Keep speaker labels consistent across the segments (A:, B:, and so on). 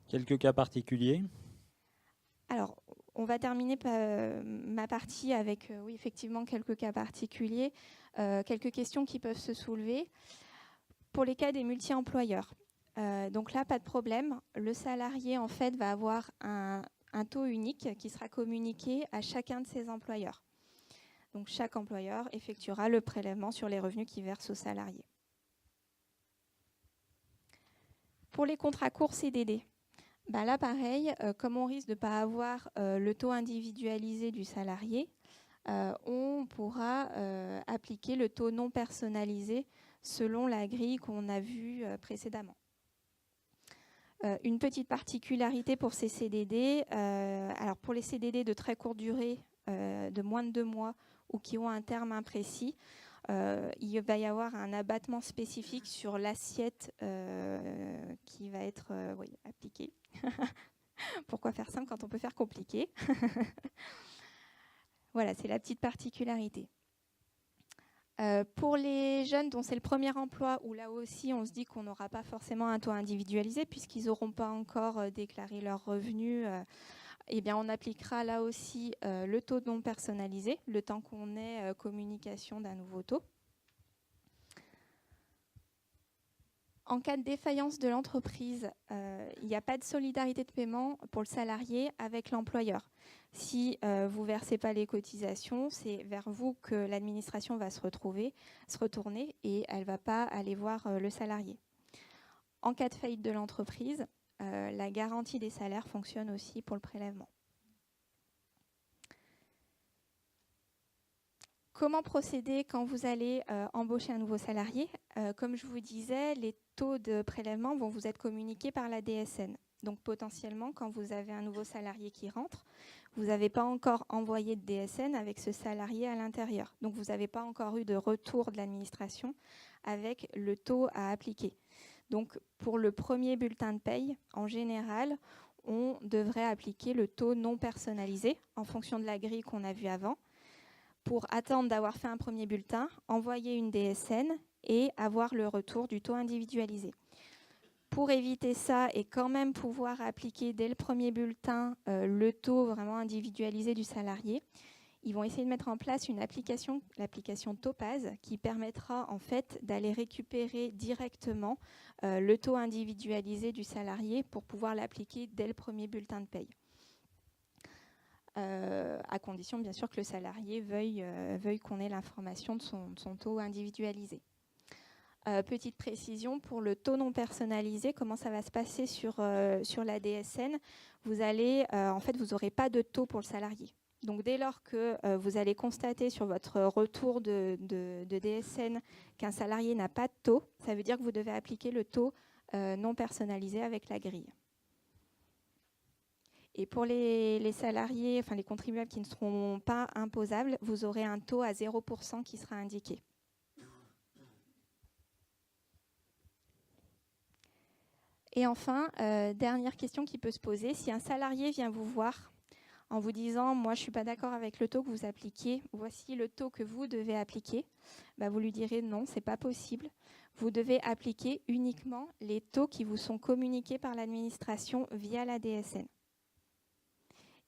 A: Quelques cas particuliers?
B: Alors, on va terminer ma partie avec, oui, effectivement, quelques cas particuliers, quelques questions qui peuvent se soulever. Pour les cas des multi-employeurs, donc là, pas de problème. Le salarié, en fait, va avoir un taux unique qui sera communiqué à chacun de ses employeurs. Donc, chaque employeur effectuera le prélèvement sur les revenus qu'il verse au salarié. Pour les contrats courts CDD, ben là, pareil, comme on risque de ne pas avoir le taux individualisé du salarié, on pourra appliquer le taux non personnalisé selon la grille qu'on a vue précédemment. Une petite particularité pour ces CDD, alors pour les CDD de très courte durée, de moins de 2 mois ou qui ont un terme imprécis, il va y avoir un abattement spécifique sur l'assiette qui va être appliquée. Pourquoi faire simple quand on peut faire compliqué? Voilà, c'est la petite particularité. Pour les jeunes dont c'est le premier emploi, où là aussi on se dit qu'on n'aura pas forcément un taux individualisé puisqu'ils n'auront pas encore déclaré leurs revenus, eh bien on appliquera là aussi le taux non personnalisé, le temps qu'on ait communication d'un nouveau taux. En cas de défaillance de l'entreprise, il n'y a pas de solidarité de paiement pour le salarié avec l'employeur. Si vous ne versez pas les cotisations, c'est vers vous que l'administration va se retourner et elle ne va pas aller voir le salarié. En cas de faillite de l'entreprise, la garantie des salaires fonctionne aussi pour le prélèvement. Comment procéder quand vous allez embaucher un nouveau salarié? Comme je vous disais, les taux de prélèvement vont vous être communiqués par la DSN. Donc potentiellement, quand vous avez un nouveau salarié qui rentre, vous n'avez pas encore envoyé de DSN avec ce salarié à l'intérieur. Donc vous n'avez pas encore eu de retour de l'administration avec le taux à appliquer. Donc pour le premier bulletin de paye, en général, on devrait appliquer le taux non personnalisé en fonction de la grille qu'on a vue avant, pour attendre d'avoir fait un premier bulletin, envoyer une DSN et avoir le retour du taux individualisé. Pour éviter ça et quand même pouvoir appliquer dès le premier bulletin le taux vraiment individualisé du salarié, ils vont essayer de mettre en place une application, l'application Topaz, qui permettra en fait d'aller récupérer directement le taux individualisé du salarié pour pouvoir l'appliquer dès le premier bulletin de paye. À condition bien sûr que le salarié veuille qu'on ait l'information de son taux individualisé. Petite précision, pour le taux non personnalisé, comment ça va se passer sur la DSN? Vous allez, en fait, vous n'aurez pas de taux pour le salarié. Donc dès lors que vous allez constater sur votre retour de DSN qu'un salarié n'a pas de taux, ça veut dire que vous devez appliquer le taux non personnalisé avec la grille. Et pour les salariés, enfin les contribuables qui ne seront pas imposables, vous aurez un taux à 0% qui sera indiqué. Et enfin, dernière question qui peut se poser, si un salarié vient vous voir en vous disant « moi je ne suis pas d'accord avec le taux que vous appliquez, voici le taux que vous devez appliquer », bah, vous lui direz « non, ce n'est pas possible, vous devez appliquer uniquement les taux qui vous sont communiqués par l'administration via la DSN ».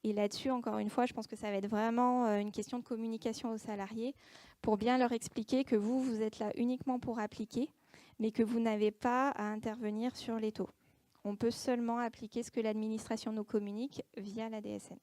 B: Et là-dessus, encore une fois, je pense que ça va être vraiment une question de communication aux salariés pour bien leur expliquer que vous êtes là uniquement pour appliquer, mais que vous n'avez pas à intervenir sur les taux. On peut seulement appliquer ce que l'administration nous communique via la DSN.